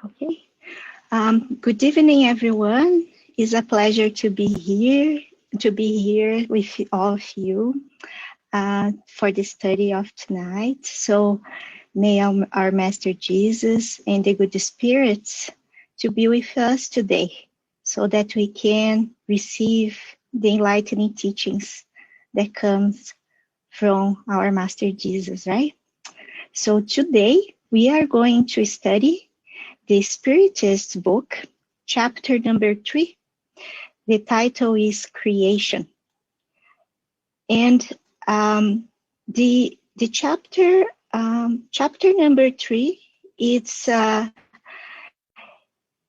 Okay. Good evening, everyone. It's a pleasure to be here with all of you for the study of tonight. So may our Master Jesus and the good spirits to be with us today so that we can receive the enlightening teachings that comes from our Master Jesus, right? So today we are going to study the Spiritist book, chapter number 3. The title is Creation. And the chapter number 3, it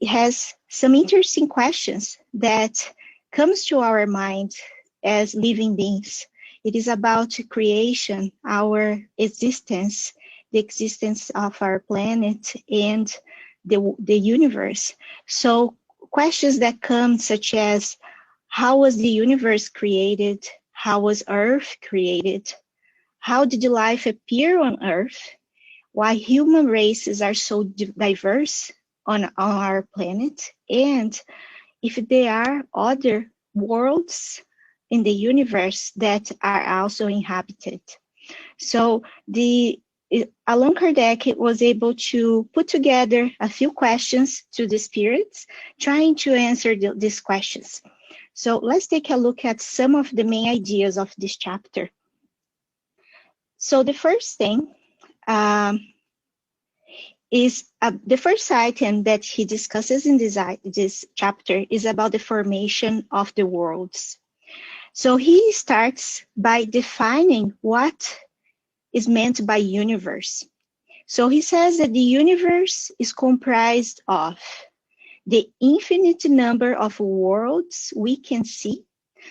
has some interesting questions that comes to our mind as living beings. It is about creation, our existence, the existence of our planet, and the universe. So questions that come such as, how was the universe created? How was Earth created? How did life appear on Earth? Why human races are so diverse on our planet? And if there are other worlds in the universe that are also inhabited. So Allan Kardec was able to put together a few questions to the spirits, trying to answer these questions. So let's take a look at some of the main ideas of this chapter. So the first thing is the first item that he discusses in this chapter is about the formation of the worlds. So he starts by defining what is meant by universe. So he says that the universe is comprised of the infinite number of worlds we can see.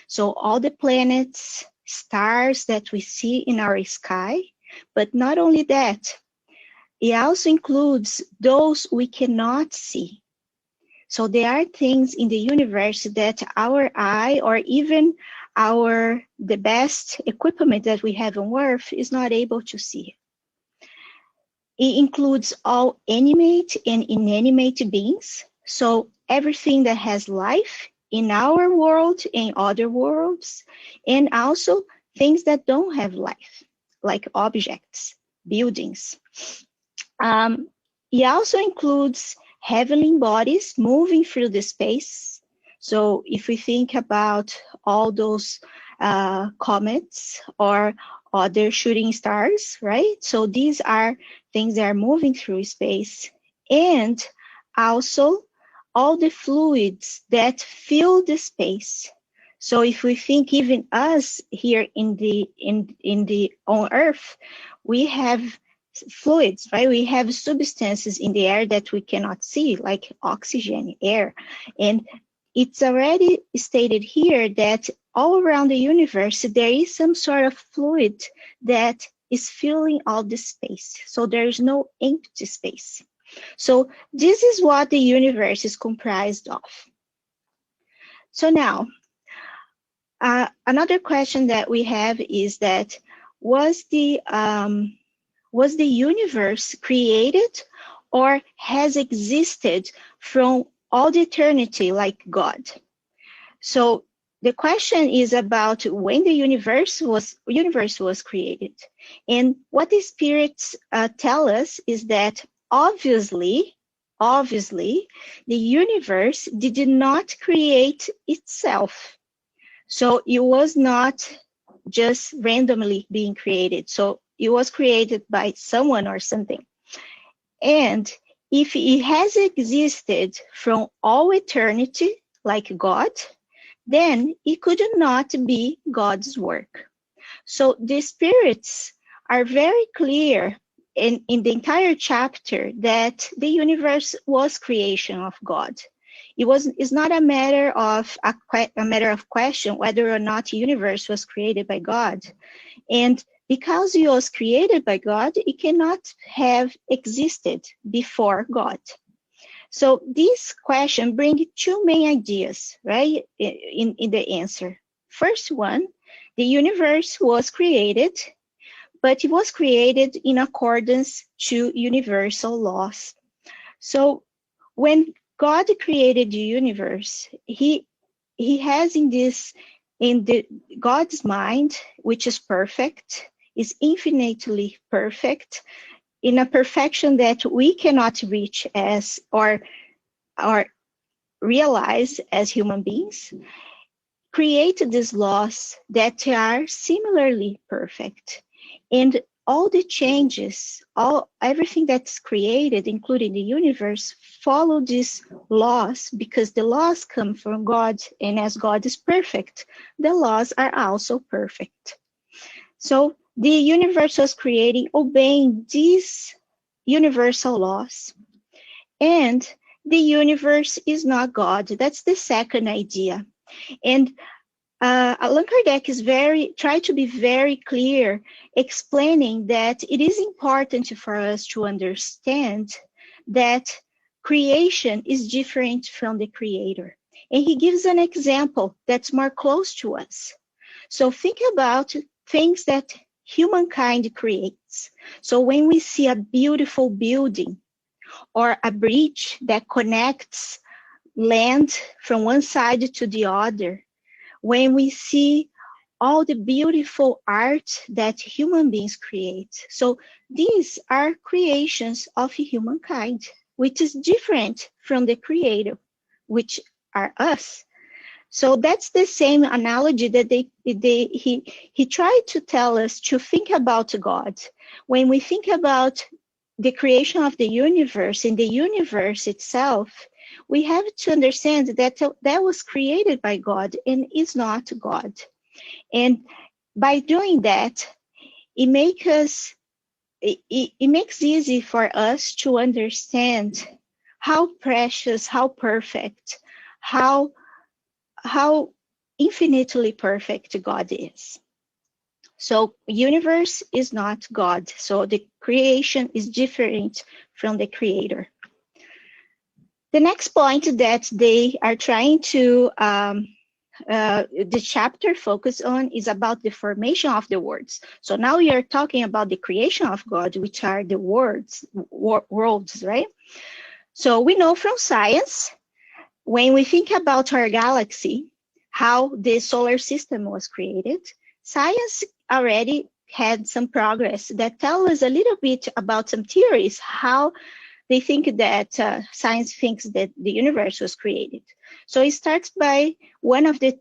So all the planets, stars that we see in our sky, but not only that, it also includes those we cannot see. So there are things in the universe that our eye or even the best equipment that we have on Earth is not able to see. It includes all animate and inanimate beings. So everything that has life in our world and other worlds, and also things that don't have life, like objects, buildings. It also includes heavenly bodies moving through the space. So if we think about all those comets or other shooting stars, right? So these are things that are moving through space. And also all the fluids that fill the space. So if we think even us here on Earth, we have fluids, right? We have substances in the air that we cannot see, like oxygen, air. And it's already stated here that all around the universe, there is some sort of fluid that is filling all the space. So there is no empty space. So this is what the universe is comprised of. So now, another question that we have is that, was the universe created or has existed from all the eternity like God? So the question is about when the universe was created. And what the spirits tell us is that obviously, the universe did not create itself. So it was not just randomly being created. So it was created by someone or something. And if it has existed from all eternity, like God, then it could not be God's work. So the spirits are very clear in the entire chapter that the universe was creation of God. It's not a matter of question whether or not the universe was created by God. And because it was created by God, it cannot have existed before God. So this question brings two main ideas, right, in the answer. First one, the universe was created, but it was created in accordance to universal laws. So when God created the universe, he has God's mind, which is perfect, is infinitely perfect, in a perfection that we cannot reach as or realize as human beings, created these laws that are similarly perfect. And all the changes, everything that's created, including the universe, follow these laws because the laws come from God, and as God is perfect, the laws are also perfect. So the universe was creating, obeying these universal laws, and the universe is not God. That's the second idea. And Allan Kardec is try to be very clear, explaining that it is important for us to understand that creation is different from the creator. And he gives an example that's more close to us. So think about things that humankind creates. So when we see a beautiful building or a bridge that connects land from one side to the other, when we see all the beautiful art that human beings create. So these are creations of humankind, which is different from the creator, which are us. So that's the same analogy that he tried to tell us to think about God. When we think about the creation of the universe, in the universe itself, we have to understand that that was created by God and is not God. And by doing that, it makes easy for us to understand how precious, how perfect, how infinitely perfect God is. So universe is not God. So the creation is different from the creator. The next point that they are trying to the chapter focus on is about the formation of the worlds. So now we are talking about the creation of God, which are the worlds, right? So we know from science, when we think about our galaxy, how the solar system was created, science already had some progress that tell us a little bit about some theories, how they think that science thinks that the universe was created. So it starts by one of the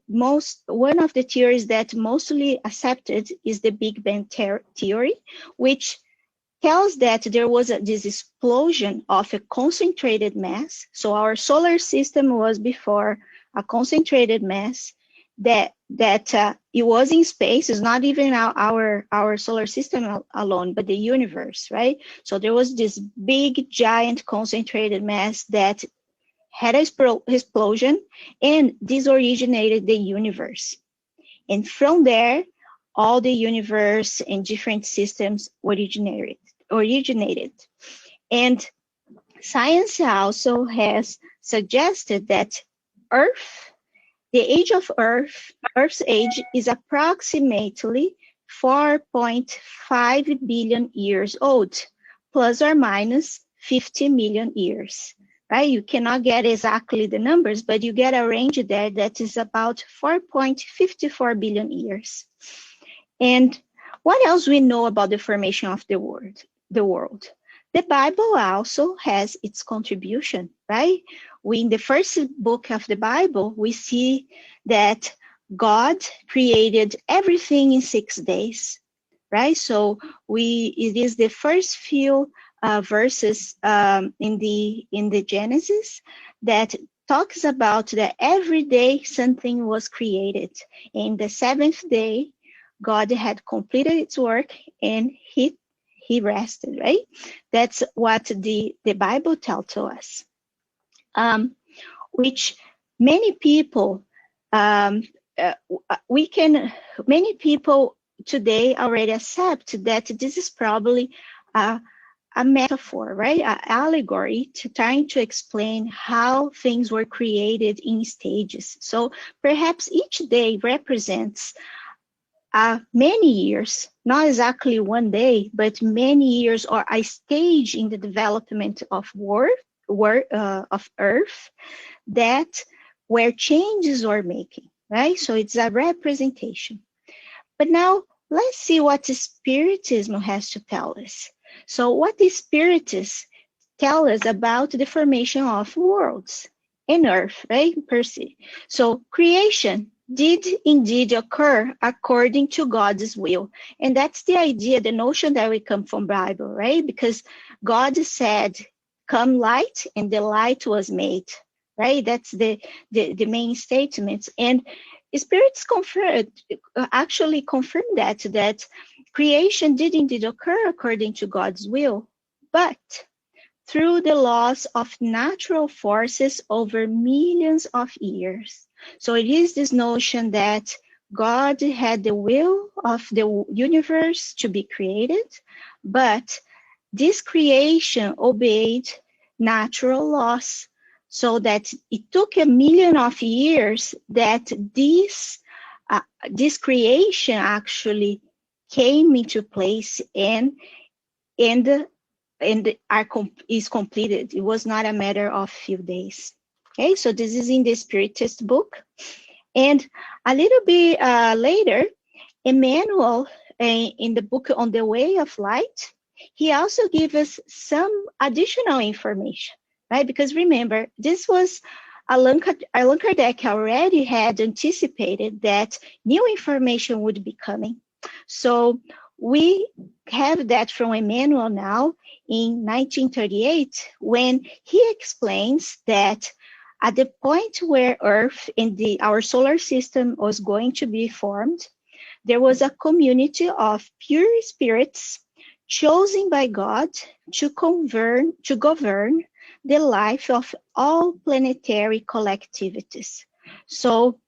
theories that mostly accepted is the Big Bang theory, which tells that there was this explosion of a concentrated mass. So our solar system was before a concentrated mass that it was in space. It's not even our solar system alone, but the universe, right? So there was this big, giant, concentrated mass that had an explosion, and this originated the universe. And from there, all the universe and different systems originated. And science also has suggested that Earth, the age of Earth's age is approximately 4.5 billion years old, plus or minus 50 million years, right? You cannot get exactly the numbers, but you get a range there that is about 4.54 billion years. And what else we know about the formation of the world? The Bible also has its contribution, right? In the first book of the Bible, we see that God created everything in 6 days, right? So it is the first few verses in the Genesis that talks about that every day something was created. In the seventh day, God had completed its work and he rested, right? That's what the Bible tells to us, which many people, many people today already accept that this is probably a metaphor, right? An allegory to trying to explain how things were created in stages. So perhaps each day represents many years, not exactly one day, but many years or a stage in the development of of Earth that where changes were making, right? So it's a representation. But now let's see what the Spiritism has to tell us. So what the Spiritists tell us about the formation of worlds and Earth, right? Per se. So creation did indeed occur according to God's will. And that's the idea, the notion that we come from Bible, right? Because God said, come light, and the light was made, right? That's the main statements. And spirits actually confirm that creation did indeed occur according to God's will, but through the laws of natural forces over millions of years. So it is this notion that God had the will of the universe to be created, but this creation obeyed natural laws, so that it took a million of years that this creation actually came into place and is completed. It was not a matter of few days. Okay, so this is in the Spiritist book. And a little bit later, Emmanuel, in the book On the Way of Light, he also gives us some additional information, right? Because remember, this was Allan Kardec already had anticipated that new information would be coming. So we have that from Emmanuel now in 1938, when he explains that at the point where Earth and our solar system was going to be formed, there was a community of pure spirits chosen by God to govern the life of all planetary collectivities. So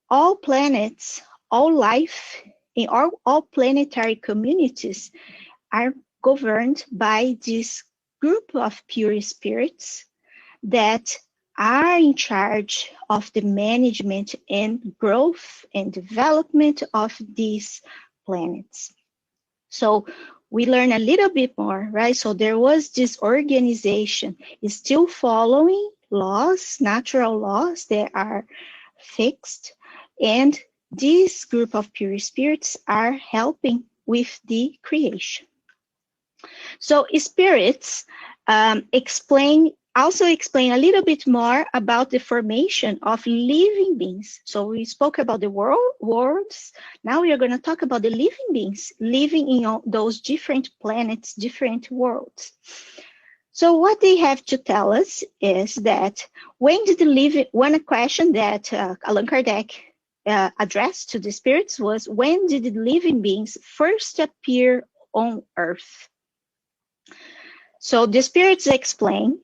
all planets, all life in all planetary communities are governed by this group of pure spirits that are in charge of the management and growth and development of these planets. So we learn a little bit more, right? So there was this organization is still following laws, natural laws that are fixed, and this group of pure spirits are helping with the creation. So spirits also explain a little bit more about the formation of living beings. So we spoke about the worlds. Now we are going to talk about the living beings living in all those different planets, different worlds. So what they have to tell us is that one question that Allan Kardec addressed to the spirits was, when did the living beings first appear on Earth? So the spirits explain,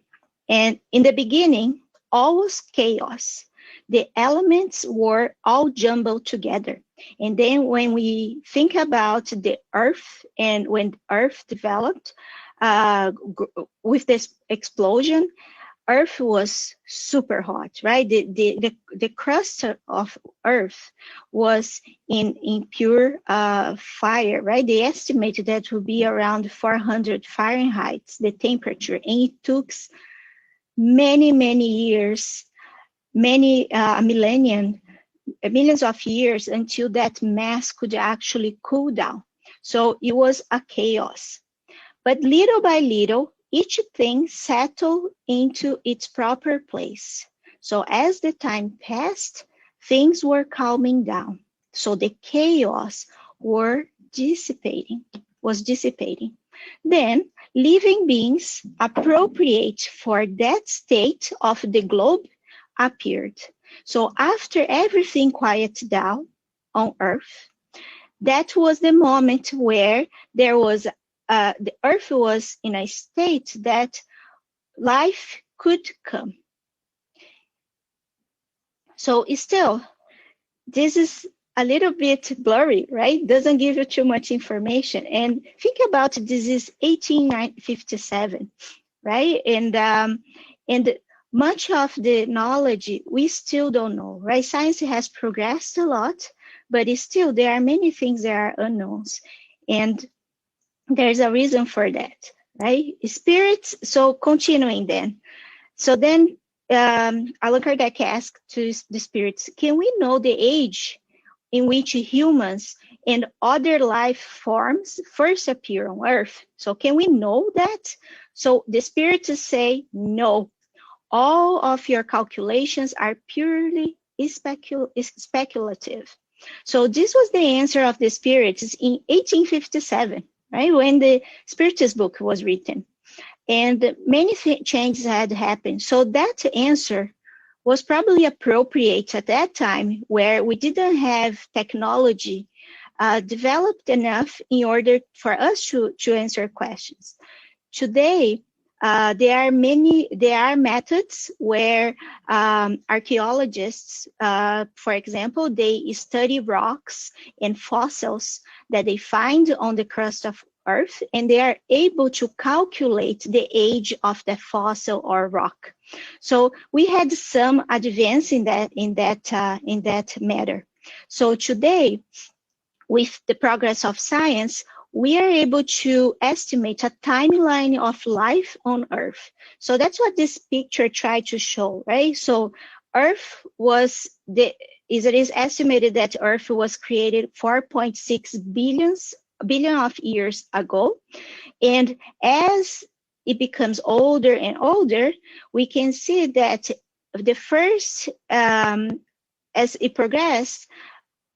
and in the beginning, all was chaos. The elements were all jumbled together. And then when we think about the Earth, and when Earth developed with this explosion, Earth was super hot, right? The crust of Earth was in pure fire, right? They estimated that would be around 400 Fahrenheit, the temperature, and it took many years, millions of years until that mass could actually cool down. So it was a chaos. But little by little, each thing settled into its proper place. So as the time passed, things were calming down. So the chaos was dissipating. Then living beings appropriate for that state of the globe appeared. So after everything quieted down on Earth, that was the moment where there was the Earth was in a state that life could come. So still, this is a little bit blurry, right? Doesn't give you too much information. And think about this is 1857, right? And much of the knowledge we still don't know, right? Science has progressed a lot, but still there are many things that are unknowns. And there's a reason for that, right? Spirits, so continuing then. So then Allan Kardec asked to the spirits, can we know the age in which humans and other life forms first appear on Earth? So can we know that? So the spirits say, no, all of your calculations are purely speculative. So this was the answer of the spirits in 1857, right, when the Spiritist book was written. And many changes had happened. So that answer was probably appropriate at that time, where we didn't have technology developed enough in order for us to answer questions. Today, there are methods where archaeologists, for example, they study rocks and fossils that they find on the crust of Earth, and they are able to calculate the age of the fossil or rock. So we had some advance in that matter. So today, with the progress of science, we are able to estimate a timeline of life on Earth. So that's what this picture tried to show, right? So Earth it is estimated that Earth was created 4.6 billion of years ago. And as it becomes older and older, we can see that the first, as it progressed,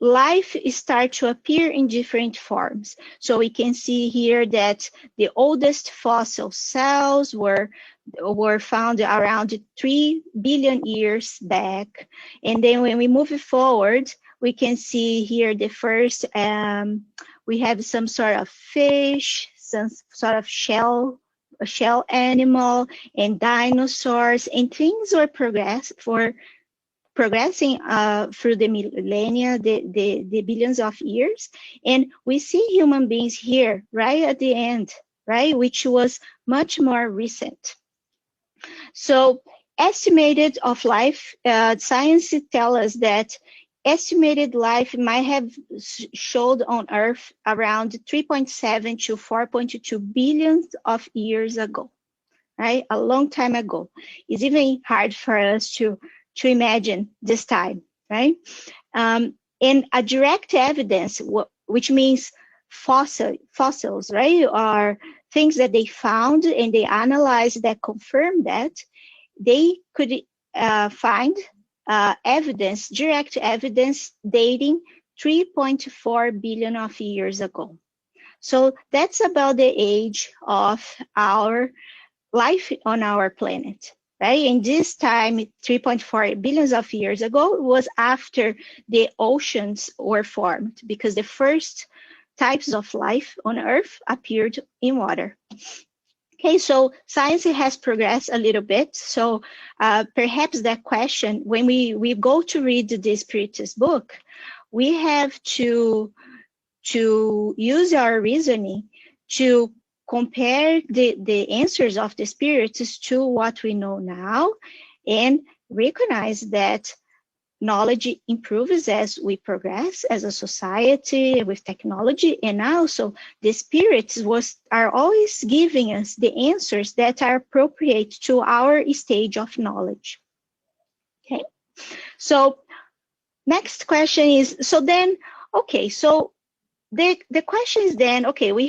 life starts to appear in different forms. So we can see here that the oldest fossil cells were found around 3 billion years back. And then when we move forward, we can see here the first, we have some sort of fish, some sort of shell animal, and dinosaurs, and things were progressing through the millennia, the billions of years. And we see human beings here, right at the end, right, which was much more recent. So estimated of life, science tell us that estimated life might have showed on Earth around 3.7 to 4.2 billion of years ago, right? A long time ago. It's even hard for us to imagine this time, right? And a direct evidence, which means fossils, right, are things that they found and they analyzed that confirm that they could find evidence, direct evidence dating 3.4 billion of years ago. So that's about the age of our life on our planet, right? And this time, 3.4 billions of years ago, was after the oceans were formed, because the first types of life on Earth appeared in water. Okay, so science has progressed a little bit. So perhaps that question, when we go to read the Spiritist book, we have to use our reasoning to compare the answers of the spirits to what we know now, and recognize that knowledge improves as we progress as a society with technology, and also the spirits are always giving us the answers that are appropriate to our stage of knowledge. Okay, so next question is, so then, okay, so the question is then, okay, we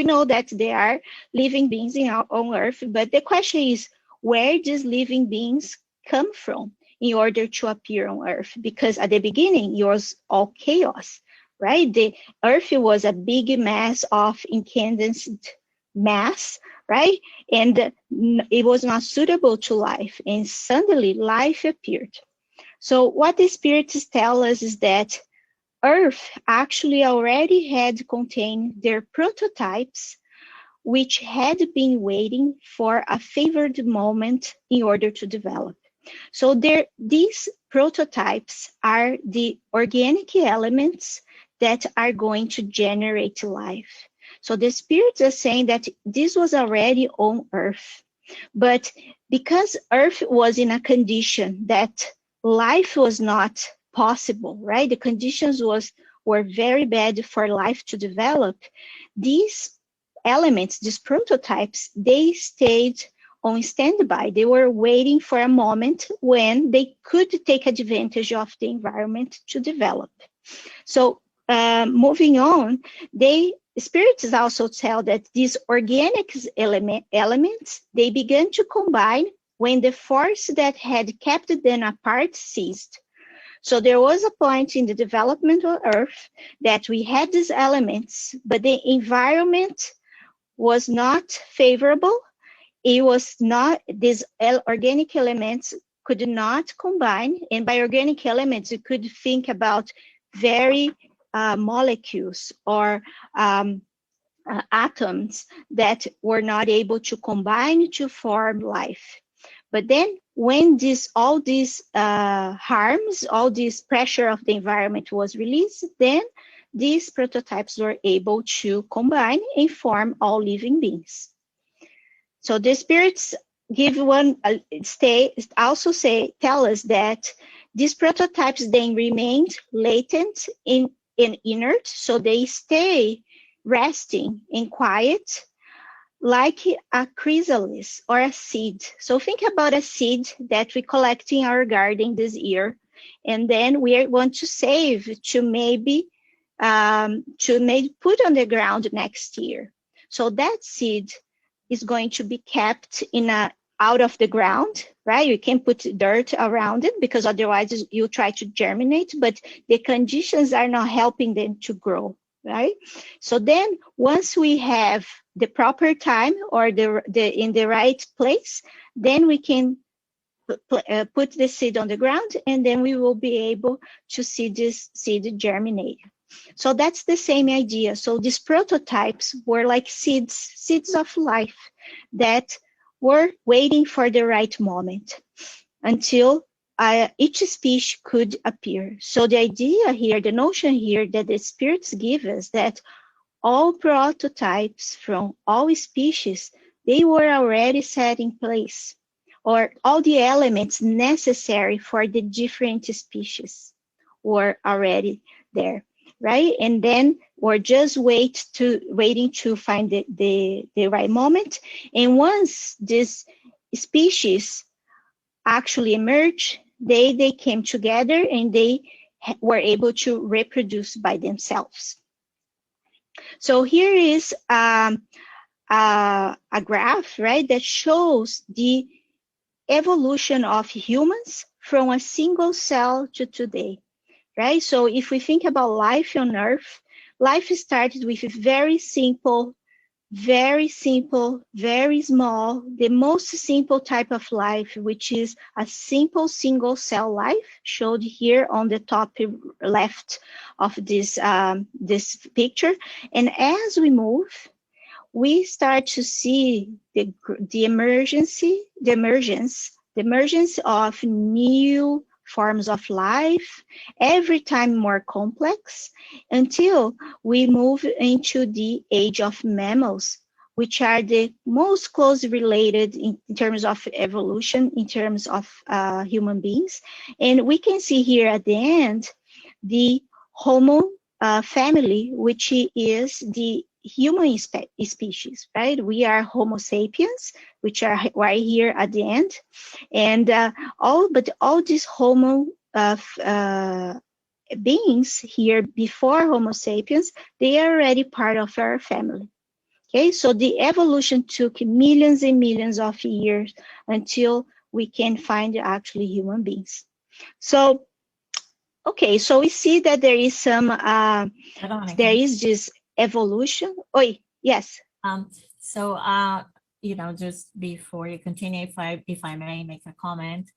know that there are living beings on Earth, but the question is, where these living beings come from in order to appear on Earth? Because at the beginning, it was all chaos, right? The Earth was a big mass of incandescent mass, right? And it was not suitable to life, and suddenly life appeared. So what the spirits tell us is that Earth actually already had contained their prototypes, which had been waiting for a favored moment in order to develop. So these prototypes are the organic elements that are going to generate life. So the spirits are saying that this was already on Earth. But because Earth was in a condition that life was not possible, right? The conditions were very bad for life to develop. These elements, these prototypes, they stayed on standby. They were waiting for a moment when they could take advantage of the environment to develop. So moving on, spirits also tell that these organic elements, they began to combine when the force that had kept them apart ceased. So there was a point in the development of Earth that we had these elements, but the environment was not favorable. It was not, these organic elements could not combine. And by organic elements, you could think about very molecules or atoms that were not able to combine to form life. But then when all these harms, all this pressure of the environment was released, then these prototypes were able to combine and form all living beings. So the spirits give tell us that these prototypes then remained latent and inert, so they stay resting in quiet, like a chrysalis or a seed. So think about a seed that we collect in our garden this year, and then we want to save to maybe put on the ground next year. So that seed is going to be kept out of the ground, right? You can put dirt around it because otherwise you try to germinate, but the conditions are not helping them to grow, right? So then once we have the proper time or in the right place, then we can put the seed on the ground, and then we will be able to see this seed germinate. So that's the same idea. So these prototypes were like seeds of life that were waiting for the right moment until each species could appear. So the idea here, the notion here that the spirits give us, that all prototypes from all species, they were already set in place, or all the elements necessary for the different species were already there, right? And then we're just waiting to find the right moment. And once this species actually emerged, they came together and they were able to reproduce by themselves. So here is a graph, right, that shows the evolution of humans from a single cell to today, right? So if we think about life on Earth, life started with very simple, very small, the most simple type of life, which is a simple single cell life, showed here on the top left of this picture. And as we move, we start to see the emergence of new forms of life, every time more complex, until we move into the age of mammals, which are the most closely related in terms of evolution, in terms of human beings. And we can see here at the end the Homo family, which is the human species, right? We are Homo sapiens, which are right here at the end. And all these Homo beings here before Homo sapiens, they are already part of our family. Okay, so the evolution took millions and millions of years until we can find actually human beings. So, okay, so we see that there is there is this evolution. Oh, yes. So, just before you continue, if I may make a comment,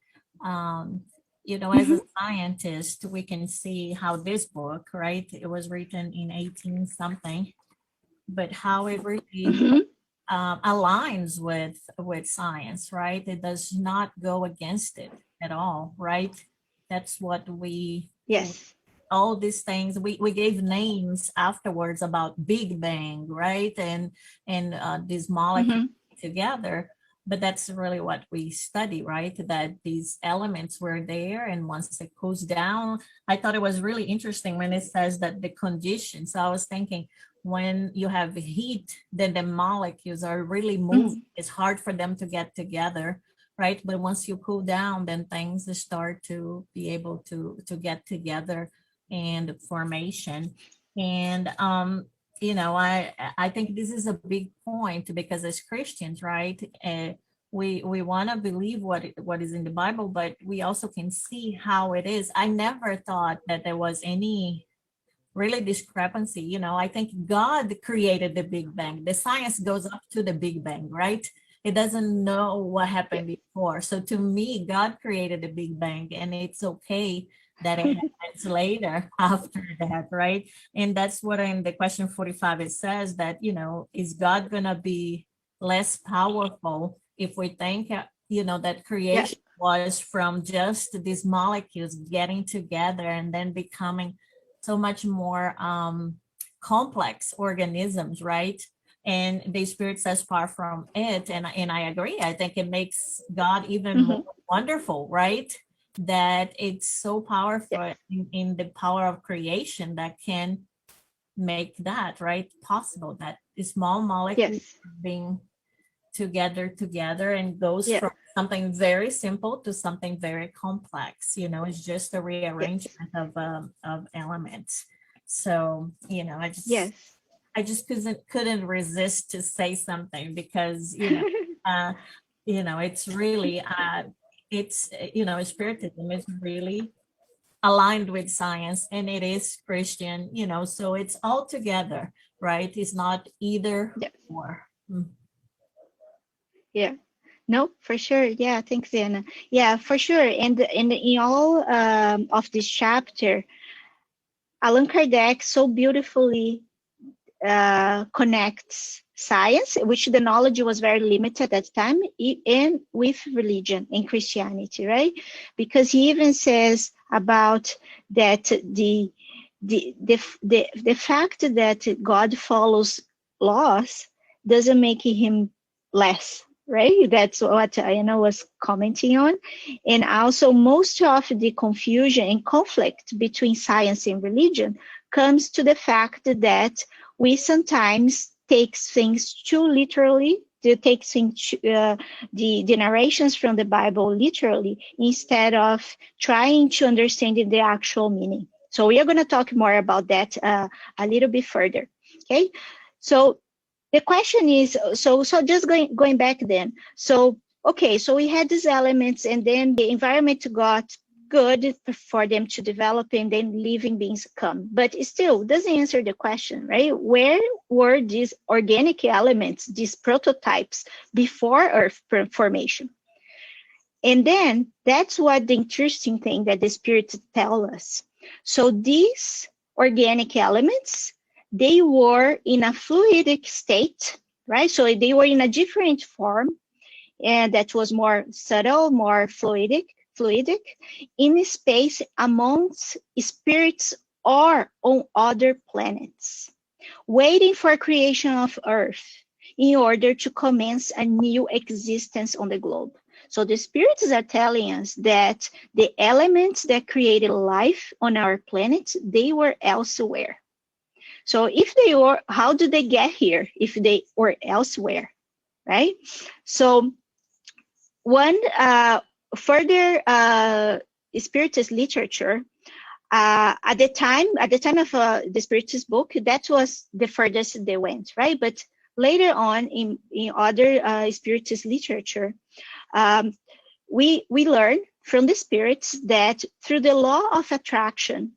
as a scientist, we can see how this book, right? It was written in 18 something, but how it really aligns with science, right? It does not go against it at all, right? That's what Yes. all these things we gave names afterwards about Big Bang, right? And these molecules together, but that's really what we study, right? That these elements were there, and once it cools down, I thought it was really interesting when it says that the conditions. So I was thinking, when you have heat, then the molecules are really moving. It's hard for them to get together, right? But once you cool down, then things start to be able to get together and formation. And I think this is a big point, because as Christians, right? We want to believe what is in the Bible, but we also can see how it is. I never thought that there was any really discrepancy. I think God created the Big Bang. The science goes up to the Big Bang, right? It doesn't know what happened before. So to me, God created the Big Bang, and it's okay that it happens later after that, right? And that's what in the question 45 it says that, is God gonna be less powerful if we think, that Yeah. creation was from just these molecules getting together and then becoming so much more complex organisms, right? And the spirit says far from it, and I agree. I think it makes God even more wonderful, right? That it's so powerful in the power of creation that can make that right possible. That small molecules Yes. being together and goes Yeah. from something very simple to something very complex. It's just a Yes. rearrangement of elements. So Yes. I just couldn't resist to say something, because uh it's really it's spiritism is really aligned with science, and it is Christian, so it's all together, right? It's not either Yes. or. Yeah. No, for sure. Yeah, thanks, Anna. Yeah, for sure. And in all of this chapter, Allan Kardec so beautifully connects science, which the knowledge was very limited at the time, and with religion and Christianity, right? Because he even says about that the fact that God follows laws doesn't make him less, right? That's what Anna was commenting on. And also, most of the confusion and conflict between science and religion comes to the fact that we sometimes take things too literally, to take things, the narrations from the Bible literally, instead of trying to understand the actual meaning. So we are going to talk more about that a little bit further. Okay, so the question is, so just going back then. So okay, so we had these elements, and then the environment got good for them to develop, and then living beings come. But it still doesn't answer the question, right? Where were these organic elements, these prototypes, before Earth formation? And then that's what the interesting thing that the spirits tell us. So these organic elements, they were in a fluidic state, right? So they were in a different form, and that was more subtle, more fluidic in space amongst spirits or on other planets, waiting for creation of Earth in order to commence a new existence on the globe. So the spirits are telling us that the elements that created life on our planet, they were elsewhere. So if they were, how did they get here if they were elsewhere, right? So one further Spiritist literature, at the time of the Spiritist book, that was the furthest they went, right? But later on in other Spiritist literature, we learn from the spirits that through the law of attraction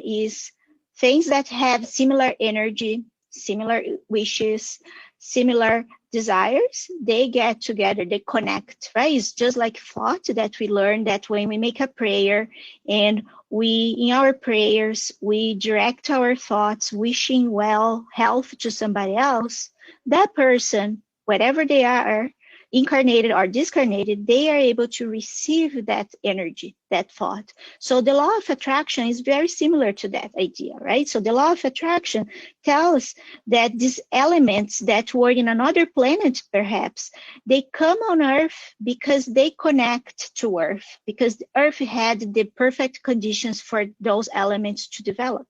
is things that have similar energy, similar wishes, similar desires, they get together, they connect, right? It's just like thought that we learn that when we make a prayer and in our prayers, we direct our thoughts, wishing well health to somebody else, that person, whatever they are, incarnated or discarnated, they are able to receive that energy, that thought. So the law of attraction is very similar to that idea, right? So the law of attraction tells that these elements that were in another planet, perhaps, they come on Earth because they connect to Earth, because Earth had the perfect conditions for those elements to develop.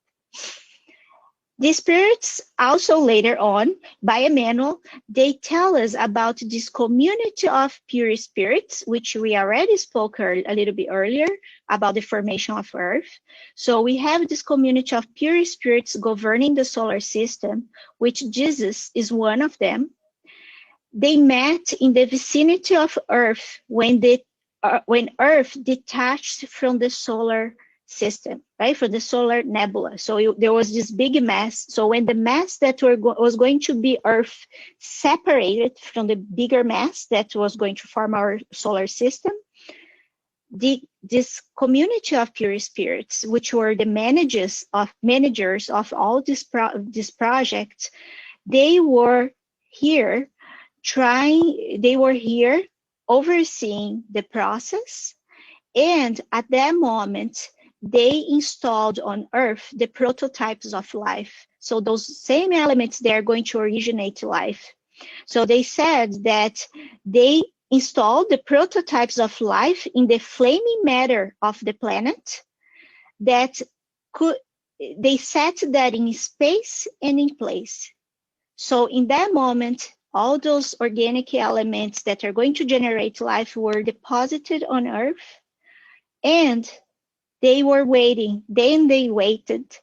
The spirits also later on, by Emmanuel, they tell us about this community of pure spirits, which we already spoke a little bit earlier about the formation of Earth. So we have this community of pure spirits governing the solar system, which Jesus is one of them. They met in the vicinity of Earth when Earth detached from the solar system, right, from the solar nebula. So there was this big mass. So when the mass that was going to be Earth separated from the bigger mass that was going to form our solar system, this community of pure spirits, which were the managers of all these projects, they were here overseeing the process, and at that moment they installed on Earth the prototypes of life. So those same elements, they are going to originate life. So they said that they installed the prototypes of life in the flaming matter of the planet, that they set that in space and in place. So in that moment, all those organic elements that are going to generate life were deposited on Earth, and they were waiting. Then they waited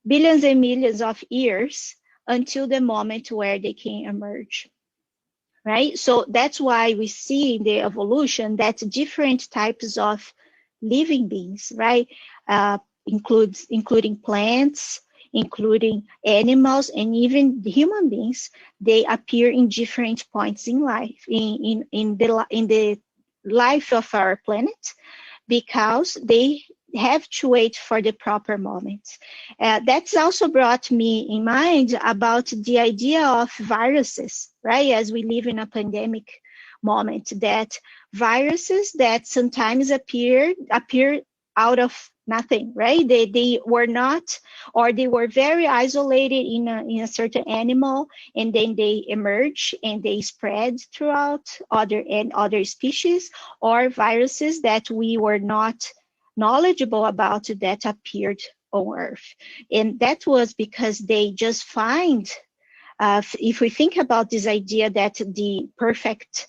billions and millions of years until the moment where they can emerge, right? So that's why we see in the evolution that different types of living beings, right? Including plants, including animals, and even human beings, they appear in different points in life, in the life of our planet, because they have to wait for the proper moments. That's also brought me in mind about the idea of viruses, right? As we live in a pandemic moment, that viruses that sometimes appear out of nothing, right? They were not, or they were very isolated in a certain animal, and then they emerge and they spread throughout other species, or viruses that we were not knowledgeable about that appeared on Earth. And that was because they just find, if we think about this idea that the perfect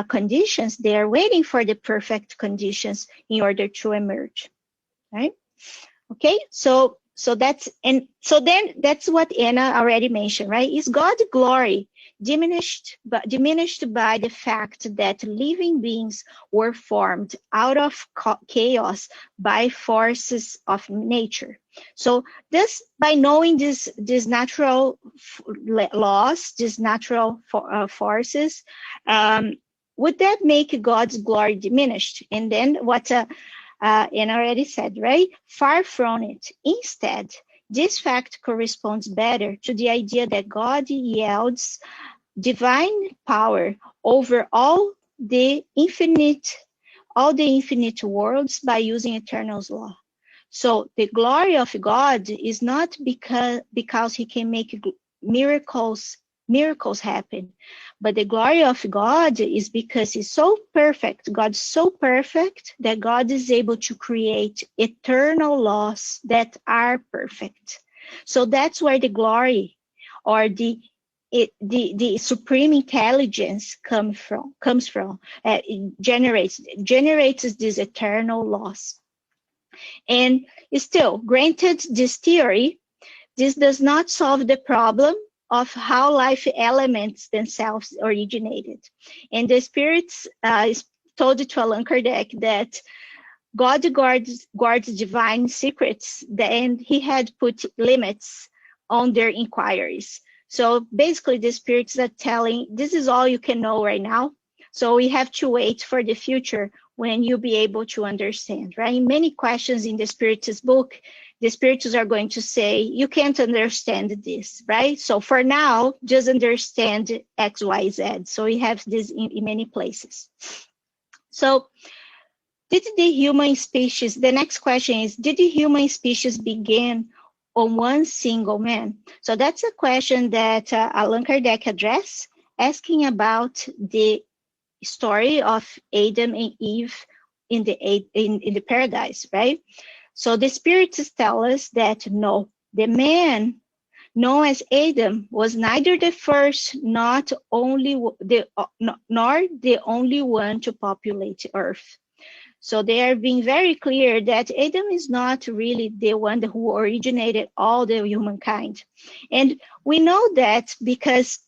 conditions, they are waiting for the perfect conditions in order to emerge, right? Okay, so then that's what Anna already mentioned, right? Is God's glory diminished by the fact that living beings were formed out of chaos by forces of nature? So this, by knowing these natural laws, these natural forces, would that make God's glory diminished? And then what and already said, right? Far from it. Instead, this fact corresponds better to the idea that God yields divine power over all the infinite worlds by using eternal law. So the glory of God is not because he can make miracles happen, but the glory of God is because he's so perfect. God's so perfect that God is able to create eternal laws that are perfect. So that's where the glory, or the supreme intelligence comes from. It generates these eternal laws. And still, granted this theory, this does not solve the problem of how life elements themselves originated. And the spirits told to Allan Kardec that God guards divine secrets, and he had put limits on their inquiries. So basically, the spirits are telling, this is all you can know right now. So we have to wait for the future when you'll be able to understand, right? Many questions in the Spiritist book, the spirits are going to say, you can't understand this, right? So for now, just understand X, Y, Z. So we have this in many places. So did the human species, the next question is, did the human species begin on one single man? So that's a question that Allan Kardec addressed, asking about the story of Adam and Eve in the paradise, right? So the spirits tell us that no, the man known as Adam, was neither the first, not only nor the only one to populate Earth. So they are being very clear that Adam is not really the one who originated all the humankind. And we know that because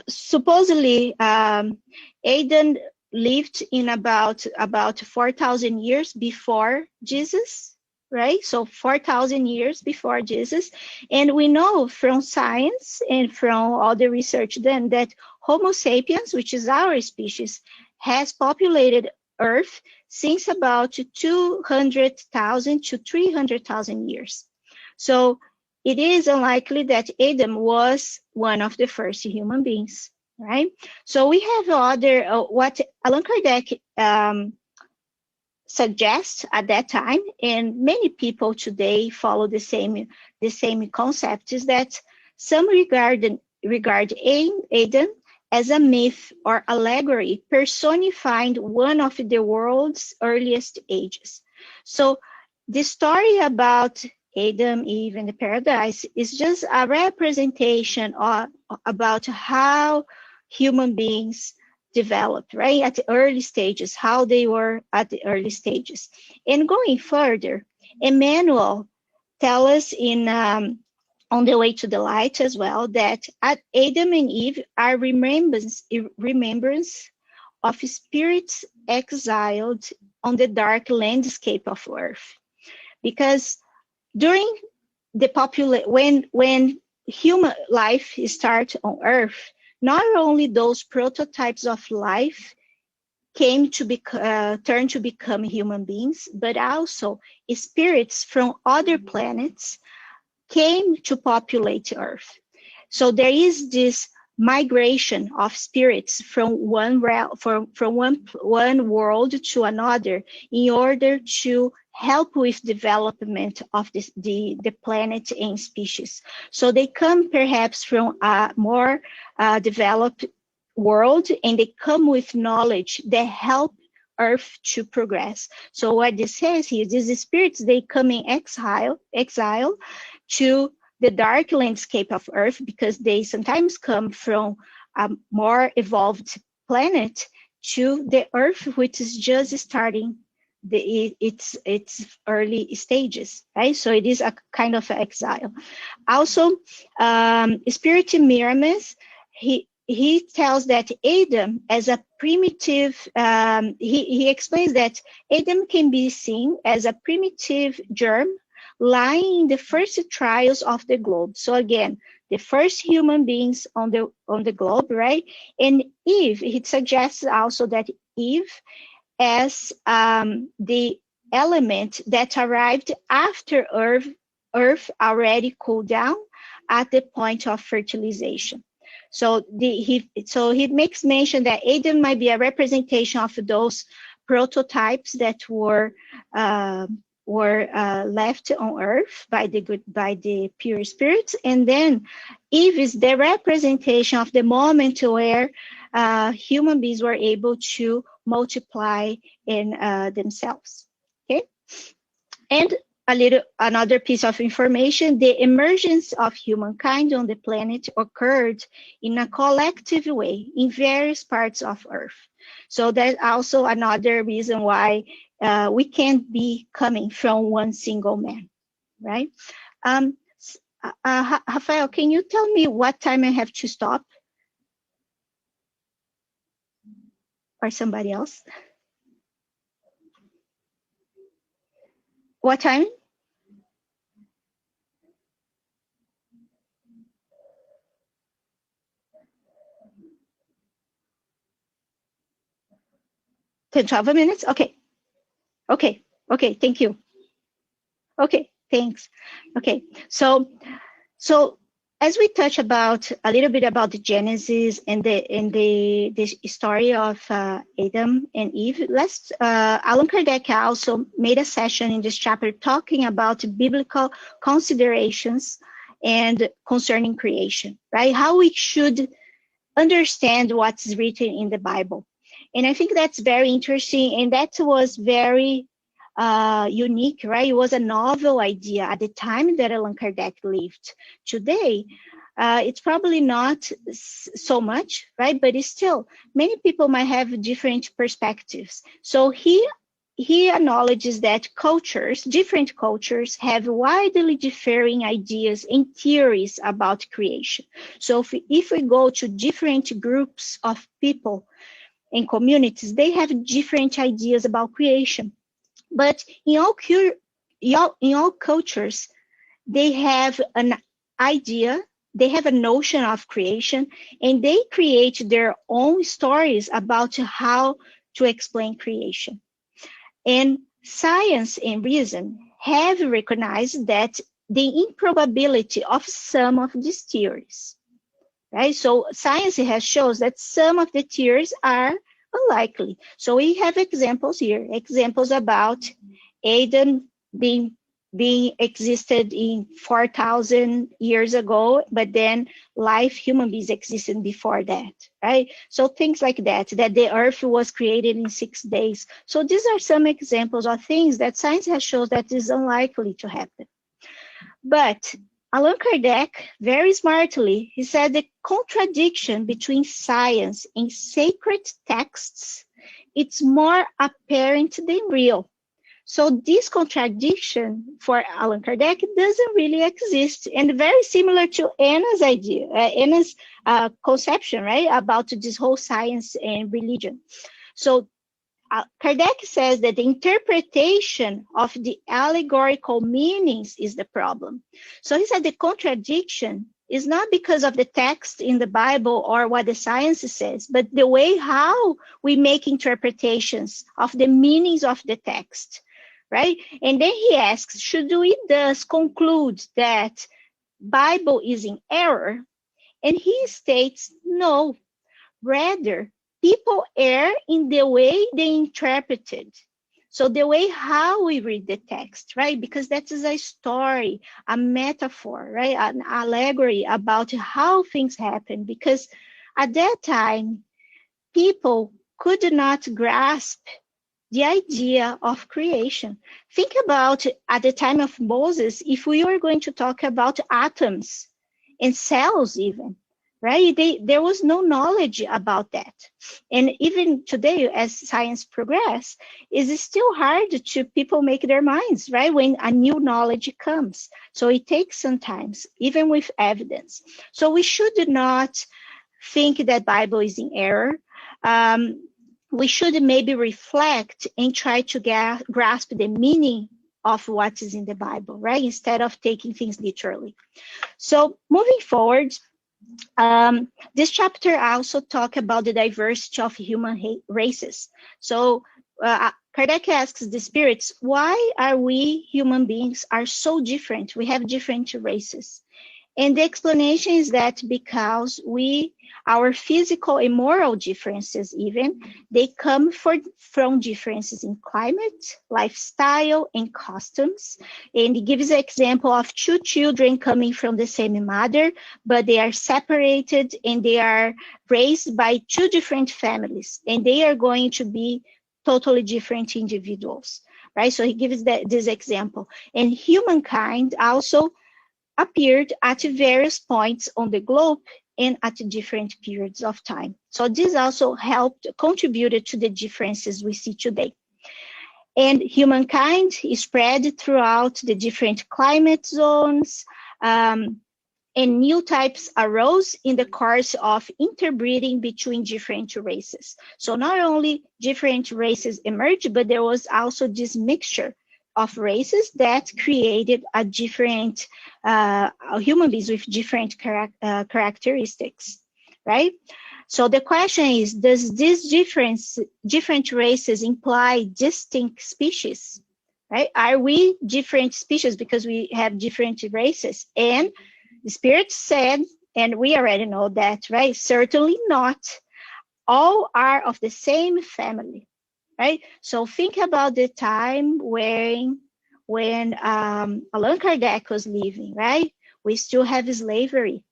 supposedly Adam lived in about 4,000 years before Jesus, right? So 4,000 years before Jesus. And we know from science and from all the research done that Homo sapiens, which is our species, has populated Earth since about 200,000 to 300,000 years. So it is unlikely that Adam was one of the first human beings, right? So we have other, what Allan Kardec suggests at that time, and many people today follow the same concept, is that some regard Adam as a myth or allegory personifying one of the world's earliest ages. So the story about Adam, Eve, and the paradise is just a representation about how human beings developed, right? At the early stages, how they were at the early stages. And going further, Emmanuel tells us in On the Way to the Light as well that Adam and Eve are remembrance of spirits exiled on the dark landscape of Earth. Because during when human life starts on Earth, not only those prototypes of life came to turn to become human beings, but also spirits from other planets came to populate Earth. So there is this migration of spirits from one world to another in order to help with development of the planet and species. So they come perhaps from a more developed world, and they come with knowledge that help Earth to progress. So what this says here, these spirits, they come in exile to the dark landscape of Earth, because they sometimes come from a more evolved planet to the Earth, which is just starting its early stages, right? So it is a kind of exile. Also, Spirit Miramis, he tells that Adam as a primitive, he explains that Adam can be seen as a primitive germ lying in the first trials of the globe. So again, the first human beings on the globe, right? And Eve, it suggests also that Eve as the element that arrived after Earth already cooled down at the point of fertilization. So he makes mention that Adam might be a representation of those prototypes that were left on Earth by the pure spirits, and then Eve is the representation of the moment where human beings were able to multiply in themselves. Okay, and another piece of information: the emergence of humankind on the planet occurred in a collective way in various parts of Earth. So that's also another reason why we can't be coming from one single man, right? Rafael, can you tell me what time I have to stop? Or somebody else? What time? Ten, 12 minutes? Okay. Okay. Okay. Thank you. Okay. Thanks. Okay. So as we touch about a little bit about the Genesis and the story of Adam and Eve, Allan Kardec also made a session in this chapter talking about biblical considerations and concerning creation, right? How we should understand what's written in the Bible. And I think that's very interesting, and that was very unique, right? It was a novel idea at the time that Allan Kardec lived. Today, it's probably not so much, right? But it's still, many people might have different perspectives. So he acknowledges that different cultures, have widely differing ideas and theories about creation. So if we go to different groups of people and communities, they have different ideas about creation. But in all cultures, they have an idea, they have a notion of creation, and they create their own stories about how to explain creation. And science and reason have recognized that the improbability of some of these theories, right? So science has shows that some of the theories are unlikely. So we have examples here, examples about Adam being existed in 4,000 years ago, but then human beings existed before that, right? So things like that the earth was created in 6 days. So these are some examples of things that science has shown that is unlikely to happen. But Allan Kardec, very smartly, he said the contradiction between science and sacred texts, it's more apparent than real. So this contradiction for Allan Kardec doesn't really exist, and very similar to Anna's idea, Anna's conception, right, about this whole science and religion. So Kardec says that the interpretation of the allegorical meanings is the problem. So he said the contradiction is not because of the text in the Bible or what the science says, but the way how we make interpretations of the meanings of the text, right? And then he asks, should we thus conclude that Bible is in error? And he states, no, rather, people err in the way they interpret it. So the way how we read the text, right? Because that is a story, a metaphor, right? An allegory about how things happen. Because at that time, people could not grasp the idea of creation. Think about at the time of Moses, if we were going to talk about atoms and cells even, right? There was no knowledge about that. And even today, as science progresses, it's still hard to people make their minds, right? When a new knowledge comes. So it takes some time, even with evidence. So we should not think that Bible is in error. We should maybe reflect and try to grasp the meaning of what is in the Bible, right? Instead of taking things literally. So moving forward, this chapter also talk about the diversity of human races. So Kardec asks the spirits, why are we human beings are so different? We have different races. And the explanation is that because our physical and moral differences even, they come from differences in climate, lifestyle, and customs. And it gives an example of two children coming from the same mother, but they are separated and they are raised by two different families, and they are going to be totally different individuals, right? So he gives this example. And humankind also appeared at various points on the globe and at different periods of time. So this also contributed to the differences we see today. And humankind is spread throughout the different climate zones, and new types arose in the course of interbreeding between different races. So not only different races emerged, but there was also this mixture of races that created a different human beings with different characteristics, right? So the question is, does this different races imply distinct species, right? Are we different species because we have different races? And the Spirit said, and we already know that, right? Certainly not. All are of the same family, right? So think about the time when Allan Kardec was living, right? We still have slavery,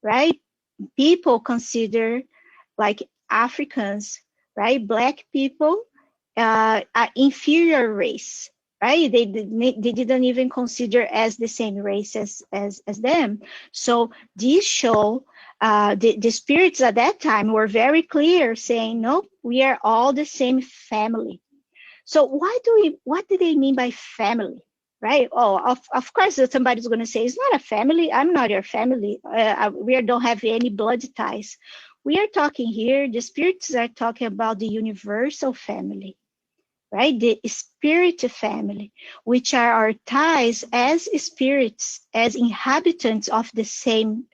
right? People consider like Africans, right? Black people, an inferior race, right? They didn't even consider as the same race as them. So these show the spirits at that time were very clear, saying, no, we are all the same family. So what do they mean by family? Right? Oh, of course, somebody's going to say, it's not a family. I'm not your family. We don't have any blood ties. We are talking here, the spirits are talking about the universal family, right? The spirit family, which are our ties as spirits, as inhabitants of the same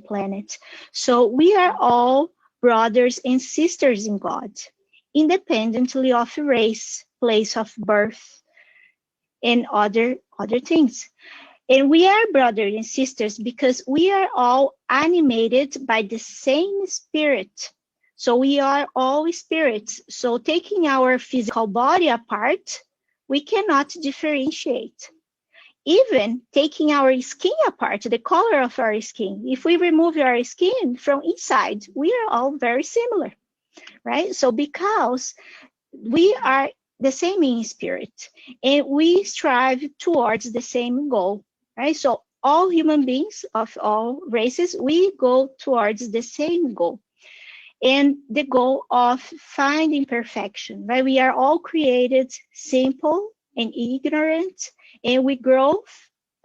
planet. So we are all brothers and sisters in God, independently of race, place of birth, and other things. And we are brothers and sisters because we are all animated by the same spirit. So we are all spirits. So taking our physical body apart, we cannot differentiate. Even taking our skin apart, the color of our skin, if we remove our skin from inside, we are all very similar, right? So because we are the same in spirit and we strive towards the same goal, right? So all human beings of all races, we go towards the same goal, and the goal of finding perfection, right? We are all created simple and ignorant, and we grow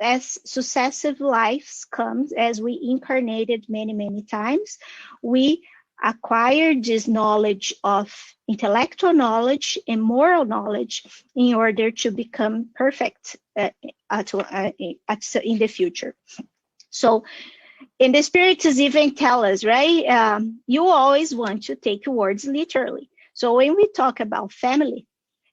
as successive lives comes, as we incarnated many times. We acquire this knowledge of intellectual knowledge and moral knowledge in order to become perfect in the future. So, and the spirits even tell us, right? You always want to take words literally. So when we talk about family,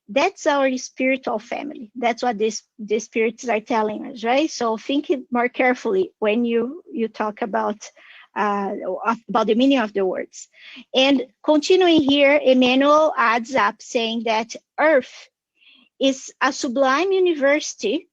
that's our spiritual family. That's what the spirits are telling us, right? So think it more carefully when you talk about the meaning of the words. And continuing here, Emmanuel adds up saying that Earth is a sublime university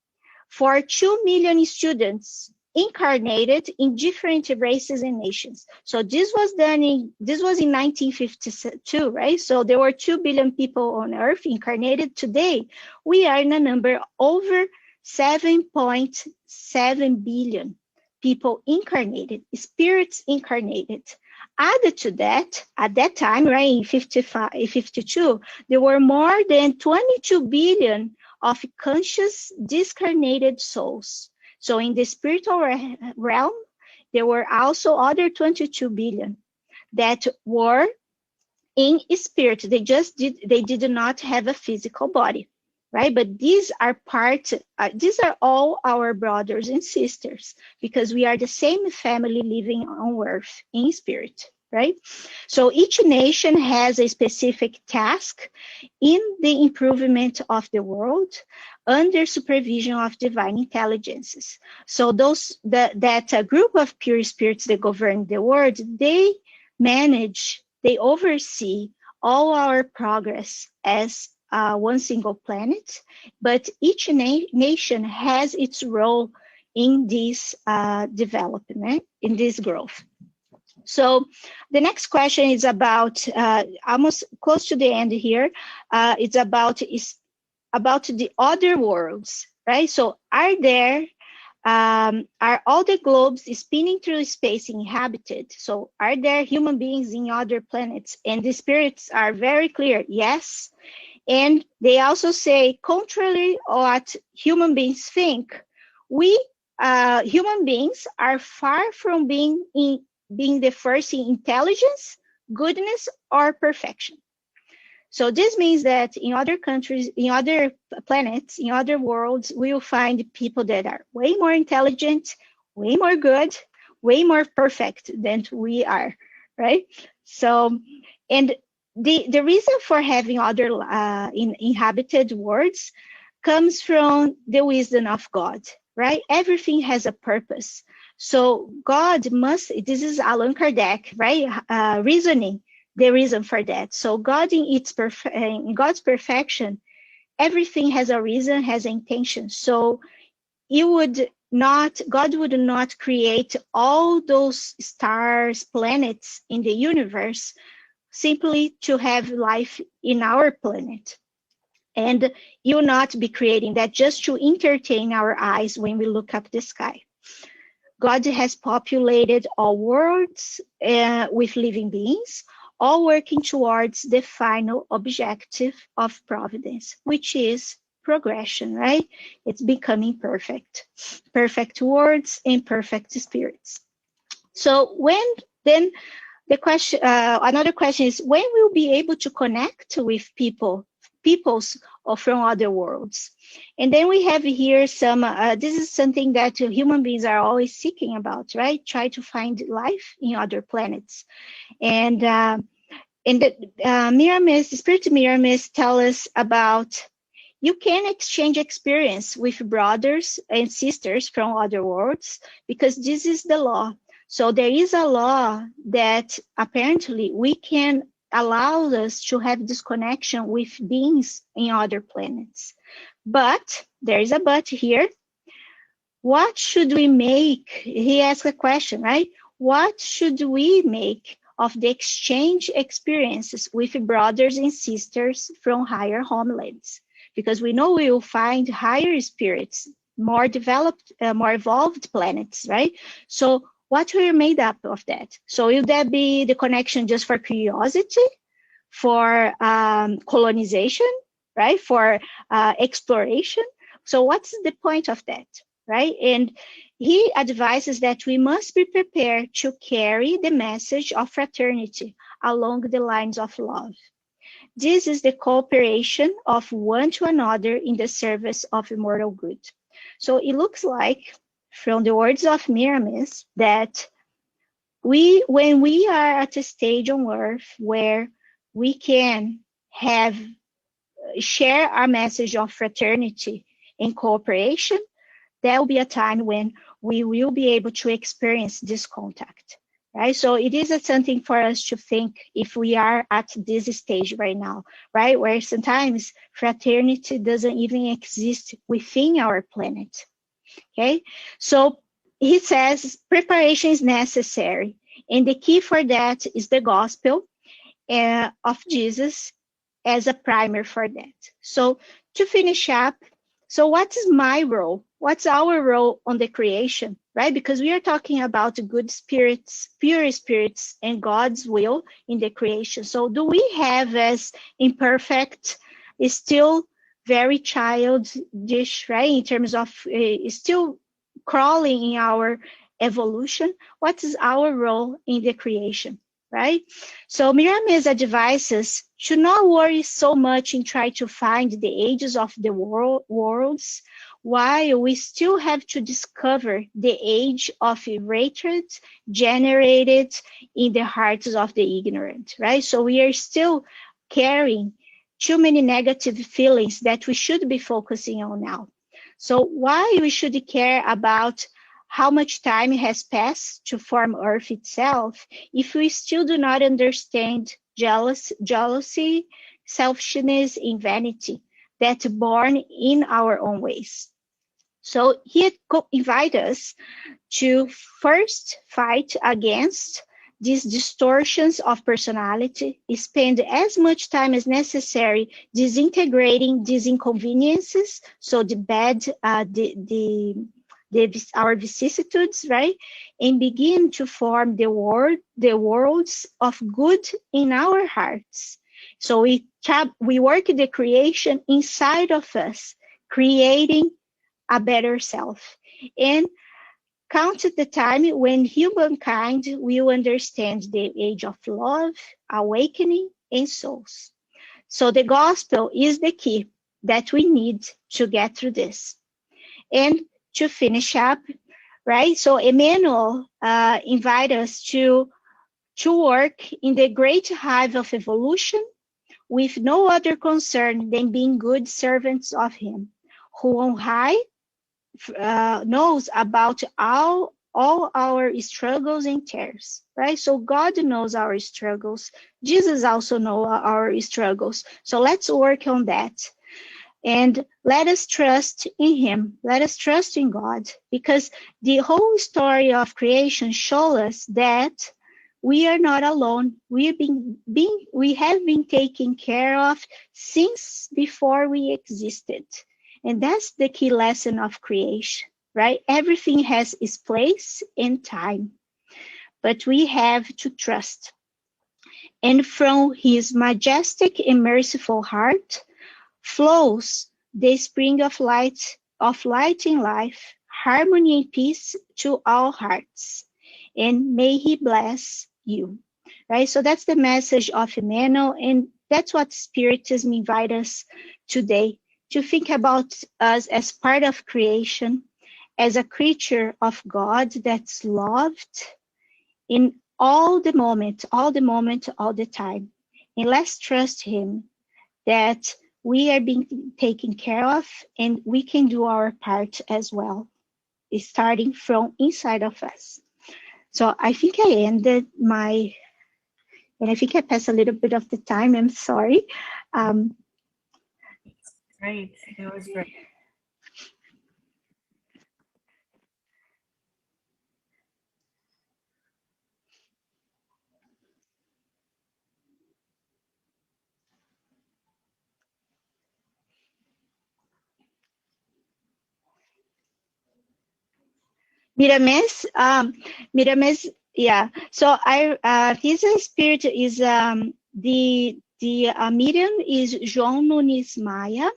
for 2 million students incarnated in different races and nations. So this was in 1952, right? So there were 2 billion people on Earth incarnated. Today, we are in a number over 7.7 billion people incarnated, spirits incarnated. Added to that, at that time, right, in 52, there were more than 22 billion of conscious discarnated souls. So in the spiritual realm, there were also other 22 billion that were in spirit. They did not have a physical body, right? But these are all our brothers and sisters, because we are the same family living on earth in spirit, right? So each nation has a specific task in the improvement of the world under supervision of divine intelligences. So that group of pure spirits that govern the world, they oversee all our progress as one single planet, but each nation has its role in this development, in this growth. So the next question is about almost close to the end here. It's about the other worlds, right? So are all the globes spinning through space inhabited? So are there human beings in other planets? And the spirits are very clear, yes. And they also say, contrary to what human beings think, we human beings are far from being the first in intelligence, goodness, or perfection. So this means that in other countries, in other planets, in other worlds, we will find people that are way more intelligent, way more good, way more perfect than we are, right? So, and the reason for having other inhabited worlds comes from the wisdom of God, right? Everything has a purpose. So God must, this is Allan Kardec, right? Reasoning the reason for that. So God in God's perfection, everything has a reason, has an intention. So God would not create all those stars, planets in the universe simply to have life in our planet. And you will not be creating that just to entertain our eyes when we look up the sky. God has populated all worlds with living beings, all working towards the final objective of providence, which is progression, right? It's becoming perfect. Perfect words and perfect spirits. So then the question, another question is, when we'll be able to connect with peoples from other worlds? And then we have here some, this is something that human beings are always seeking about, right? Try to find life in other planets. And the Spirit Miramis tell us about, you can exchange experience with brothers and sisters from other worlds, because this is the law. So there is a law that apparently we can allow us to have this connection with beings in other planets. But there is a but here. What should we make? He asked a question, right? What should we make of the exchange experiences with brothers and sisters from higher homelands? Because we know we will find higher spirits, more developed, more evolved planets, right? So what we're made up of that? So will that be the connection just for curiosity, for colonization, right? For exploration? So what's the point of that, right? And he advises that we must be prepared to carry the message of fraternity along the lines of love. This is the cooperation of one to another in the service of immortal good. So it looks like, from the words of Miramis, that when we are at a stage on earth where we can share our message of fraternity and cooperation, there will be a time when we will be able to experience this contact, right? So it is something for us to think if we are at this stage right now, right? Where sometimes fraternity doesn't even exist within our planet, okay? So he says preparation is necessary. And the key for that is the gospel of Jesus as a primer for that. So to finish up, so what is my role? What's our role on the creation, right? Because we are talking about good spirits, pure spirits, and God's will in the creation. So do we have as imperfect, is still very childish, right? In terms of still crawling in our evolution? What is our role in the creation? Right? So Miramis advises to not worry so much and try to find the ages of the worlds, while we still have to discover the age of hatred generated in the hearts of the ignorant, right? So we are still carrying too many negative feelings that we should be focusing on now. So why we should care about how much time has passed to form Earth itself if we still do not understand jealousy, selfishness, and vanity that born in our own ways? So he invites us to first fight against these distortions of personality, spend as much time as necessary disintegrating these inconveniences, so the bad, our vicissitudes, right? And begin to form the worlds of good in our hearts. So we work the creation inside of us, creating a better self. And count the time when humankind will understand the age of love, awakening, and souls. So the gospel is the key that we need to get through this. And to finish up, right? So Emmanuel invites us to work in the great hive of evolution with no other concern than being good servants of him, who on high knows about all our struggles and tears, right? So God knows our struggles. Jesus also knows our struggles. So let's work on that. And let us trust in him. Let us trust in God, because the whole story of creation shows us that we are not alone. We have been taken care of since before we existed. And that's the key lesson of creation, right? Everything has its place and time, but we have to trust. And from his majestic and merciful heart flows the spring of light in life, harmony and peace to all hearts. And may he bless you. Right? So that's the message of Emmanuel, and that's what Spiritism invites us today, to think about us as part of creation, as a creature of God that's loved in all the moment, all the time. And let's trust him that we are being taken care of, and we can do our part as well, starting from inside of us. So I think I ended my, and I think I passed a little bit of the time. I'm sorry. Great. It was great. Mirames, Mirames, yeah. So his spirit is the medium is João Nunes Maia.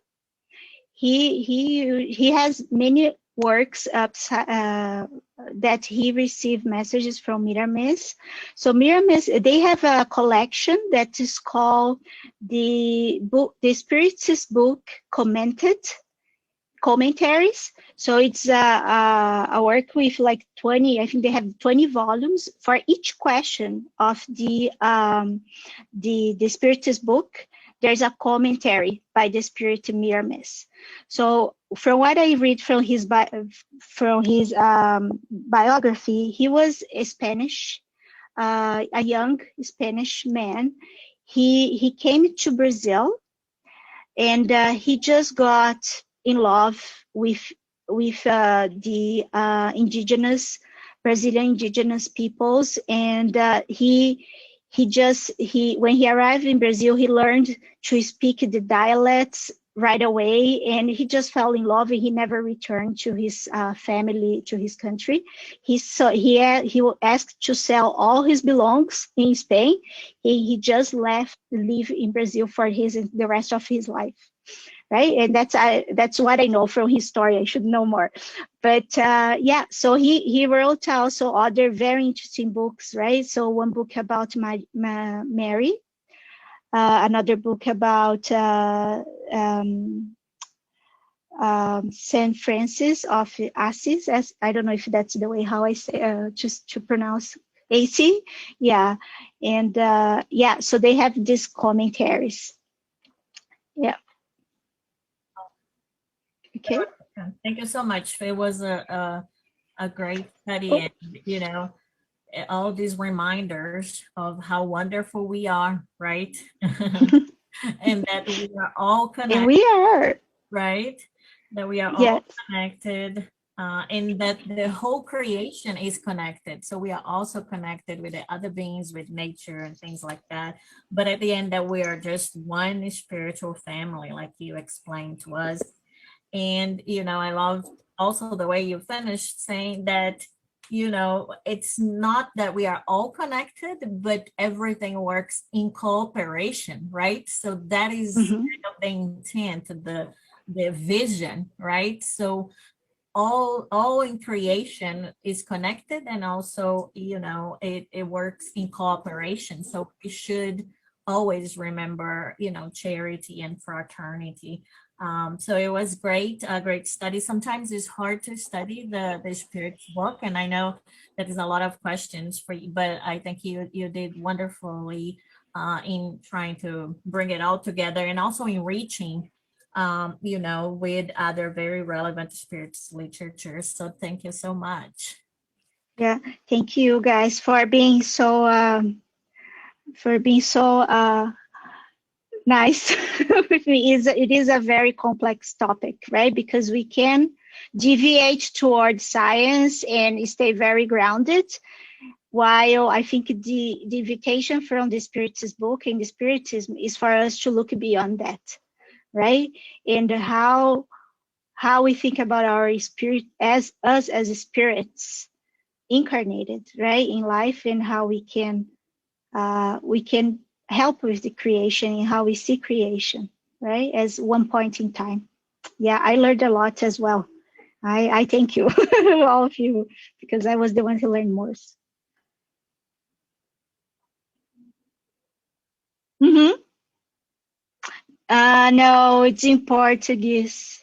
He has many works that he received messages from Mirames. So Mirames, they have a collection that is called the Spiritist book commentaries. So it's a work with like 20, I think they have 20 volumes. For each question of the Spiritist book, there's a commentary by the Spirit Miramis. So from what I read from his biography, he was a Spanish, a young Spanish man. He came to Brazil, and he just got in love with the indigenous Brazilian indigenous peoples, and when he arrived in Brazil, he learned to speak the dialects right away, and he just fell in love, and he never returned to his family, to his country. He was asked to sell all his belongings in Spain. He just live in Brazil for the rest of his life. Right, and that's what I know from his story. I should know more, but yeah. So he wrote also other very interesting books, right? So one book about Mary, another book about Saint Francis of Assisi. As I don't know if that's the way how I say just to pronounce AC. Yeah, and yeah. So they have these commentaries. Yeah. Okay. Thank you so much. It was a great study, and all these reminders of how wonderful we are, right? And that we are all connected. And we are. Right? That we are all Yes. connected, and that the whole creation is connected. So we are also connected with the other beings, with nature and things like that. But at the end, that we are just one spiritual family, like you explained to us. And, I love also the way you finished saying that, it's not that we are all connected, but everything works in cooperation, right? So that is kind of the intent, the vision, right? So all in creation is connected, and also it works in cooperation. So we should always remember charity and fraternity. So it was a great study. Sometimes it's hard to study the spirit book, and I know that there's a lot of questions for you, but I think you did wonderfully in trying to bring it all together, and also in reaching with other very relevant spirits literatures. So thank you so much. Yeah, thank you guys for being so nice with me. It is a very complex topic, right? Because we can deviate towards science and stay very grounded, while I think the invitation from the Spiritist book and the Spiritism is for us to look beyond that, right? And how we think about our spirit as us as spirits incarnated, right, in life, and how we can help with the creation and how we see creation, right, as one point in time. Yeah, I learned a lot as well. I thank you, all of you, because I was the one who learned most. Mm-hmm. No, it's in Portuguese.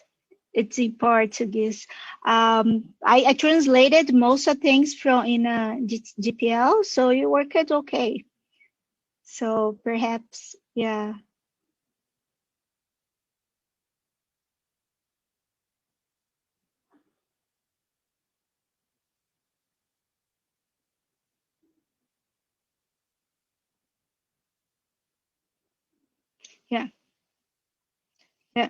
It's in Portuguese. I translated most of things from in GPL, so you work it okay. So perhaps, yeah, yeah, yeah.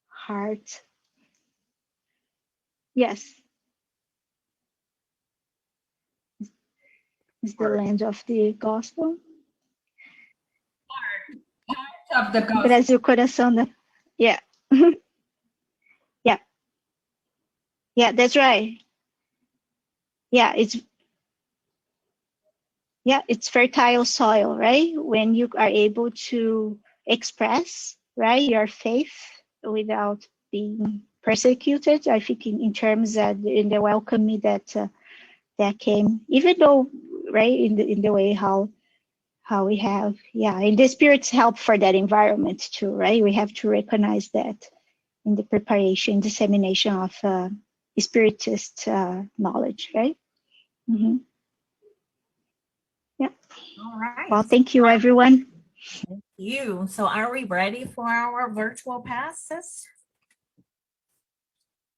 Heart. Yes, is the land of the gospel. Of the gospel. Brasil coração da. Yeah, yeah, yeah. That's right. Yeah, it's fertile soil, right? When you are able to express, right, your faith without being persecuted. I think in terms that in the welcome that that came, even though, right, in the way how we have, yeah, and the spirits help for that environment too, right? We have to recognize that in the preparation, dissemination of spiritist knowledge, right? Mm-hmm. Yeah. All right. Well, thank you, everyone. Thank you. So are we ready for our virtual passes?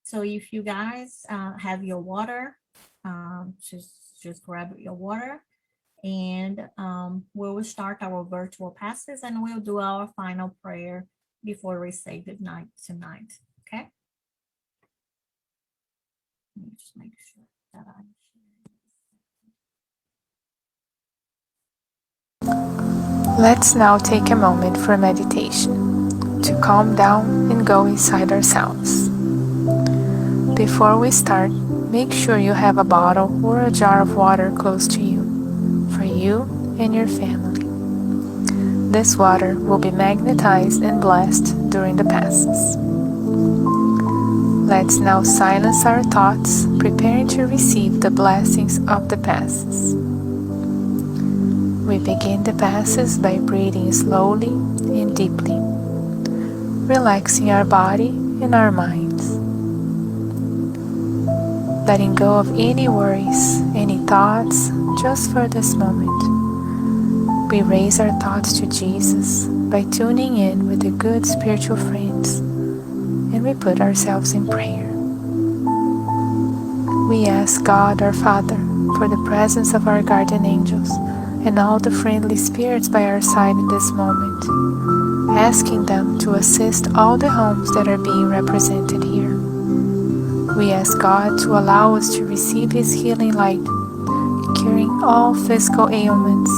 So if you guys have your water, just grab your water, and we will start our virtual passes, and we'll do our final prayer before we say good night tonight. Okay? Let me just make sure that I. Let's now take a moment for meditation, to calm down and go inside ourselves. Before we start, make sure you have a bottle or a jar of water close to you, for you and your family. This water will be magnetized and blessed during the passes. Let's now silence our thoughts, preparing to receive the blessings of the passes. We begin the passes by breathing slowly and deeply, relaxing our body and our minds. Letting go of any worries, any thoughts, just for this moment. We raise our thoughts to Jesus by tuning in with the good spiritual friends, and we put ourselves in prayer. We ask God our Father for the presence of our guardian angels and all the friendly spirits by our side in this moment, asking them to assist all the homes that are being represented here. We ask God to allow us to receive His healing light, curing all physical ailments,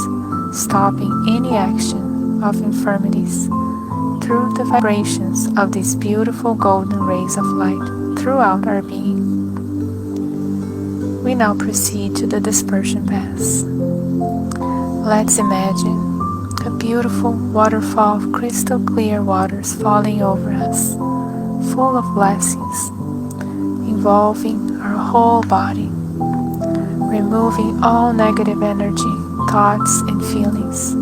stopping any action of infirmities through the vibrations of these beautiful golden rays of light throughout our being. We now proceed to the dispersion pass. Let's imagine a beautiful waterfall of crystal clear waters falling over us, full of blessings, involving our whole body, removing all negative energy, thoughts, and feelings,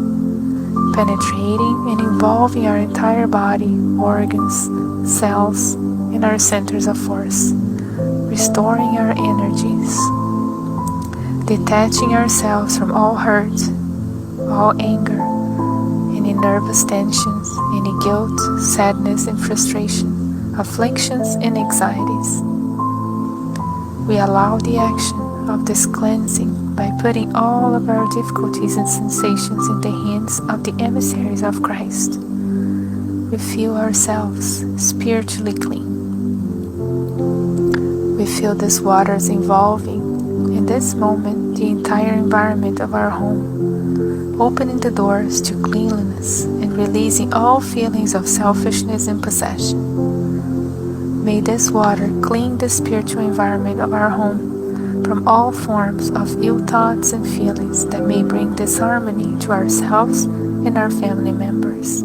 penetrating and involving our entire body, organs, cells, and our centers of force, restoring our energies, detaching ourselves from all hurt, all anger, any nervous tensions, any guilt, sadness, and frustration, afflictions, and anxieties. We allow the action of this cleansing by putting all of our difficulties and sensations in the hands of the emissaries of Christ. We feel ourselves spiritually clean. We feel these waters involving, in this moment, the entire environment of our home, opening the doors to cleanliness and releasing all feelings of selfishness and possession. May this water clean the spiritual environment of our home from all forms of ill thoughts and feelings that may bring disharmony to ourselves and our family members.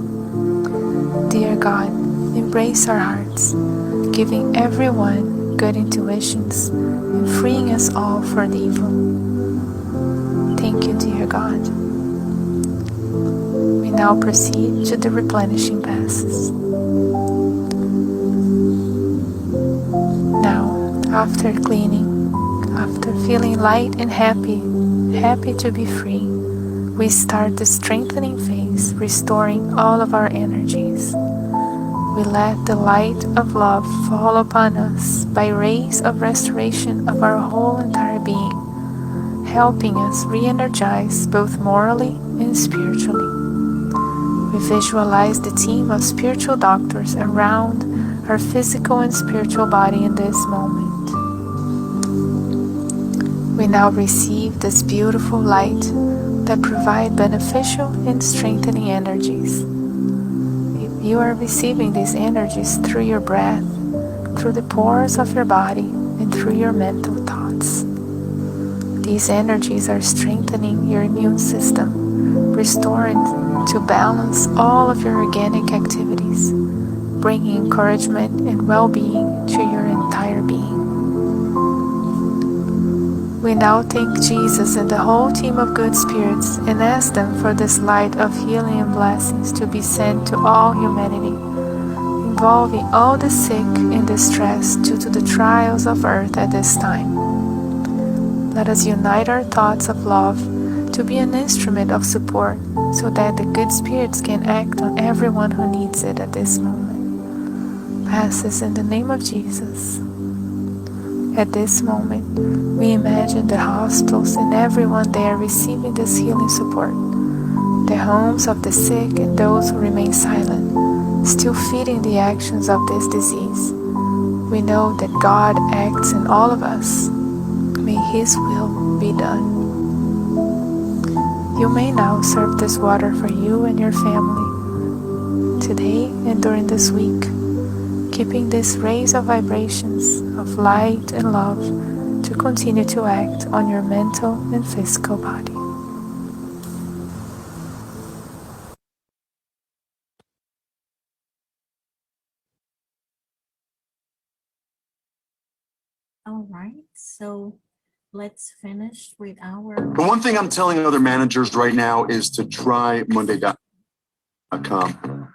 Dear God, embrace our hearts, giving everyone good intuitions and freeing us all from evil. Thank you, dear God. We now proceed to the replenishing passes. Now, after cleaning, after feeling light and happy to be free, we start the strengthening phase, restoring all of our energies. We let the light of love fall upon us by rays of restoration of our whole entire being, helping us re-energize both morally and spiritually. We visualize the team of spiritual doctors around our physical and spiritual body in this moment. We now receive this beautiful light that provide beneficial and strengthening energies. You are receiving these energies through your breath, through the pores of your body, and through your mental thoughts. These energies are strengthening your immune system, restoring to balance all of your organic activities, bringing encouragement and well-being to your entire being. We now thank Jesus and the whole team of good spirits and ask them for this light of healing and blessings to be sent to all humanity, involving all the sick and distressed due to the trials of earth at this time. Let us unite our thoughts of love to be an instrument of support so that the good spirits can act on everyone who needs it at this moment. Passes in the name of Jesus. At this moment, we imagine the hospitals and everyone there receiving this healing support, the homes of the sick and those who remain silent, still feeding the actions of this disease. We know that God acts in all of us. May His will be done. You may now serve this water for you and your family, today and during this week, keeping these rays of vibrations of light and love to continue to act on your mental and physical body. All right, so let's finish with our... The one thing I'm telling other managers right now is to try Monday.com.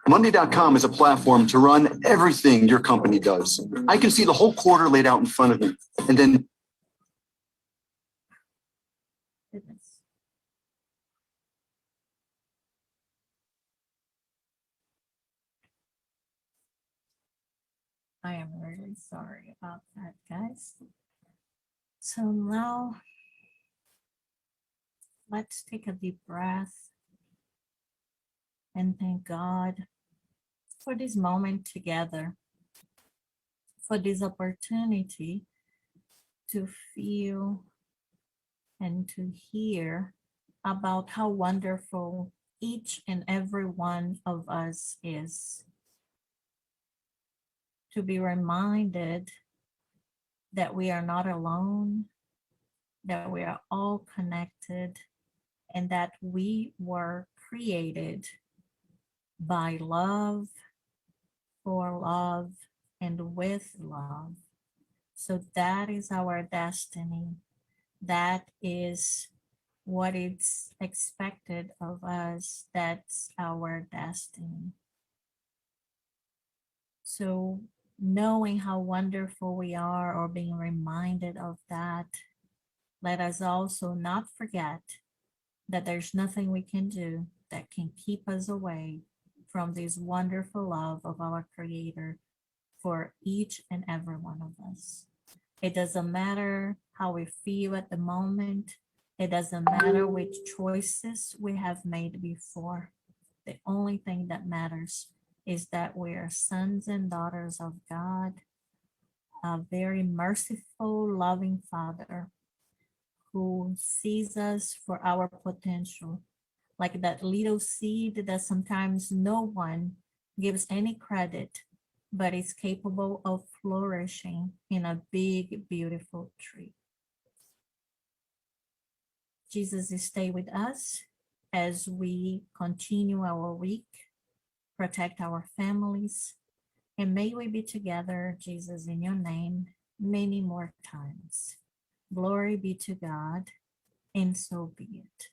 Monday.com is a platform to run everything your company does. I can see the whole quarter laid out in front of me. And then Goodness. I am really sorry about that, guys. So now let's take a deep breath and thank God for this moment together, for this opportunity to feel and to hear about how wonderful each and every one of us is. To be reminded that we are not alone, that we are all connected, and that we were created by love, for love, and with love. So that is our destiny. That is what is expected of us. That's our destiny. So knowing how wonderful we are, or being reminded of that, let us also not forget that there's nothing we can do that can keep us away from this wonderful love of our Creator for each and every one of us. It doesn't matter how we feel at the moment. It doesn't matter which choices we have made before. The only thing that matters is that we are sons and daughters of God, a very merciful, loving Father who sees us for our potential, like that little seed that sometimes no one gives any credit, but is capable of flourishing in a big, beautiful tree. Jesus, stay with us as we continue our week, protect our families, and may we be together, Jesus, in your name, many more times. Glory be to God, and so be it.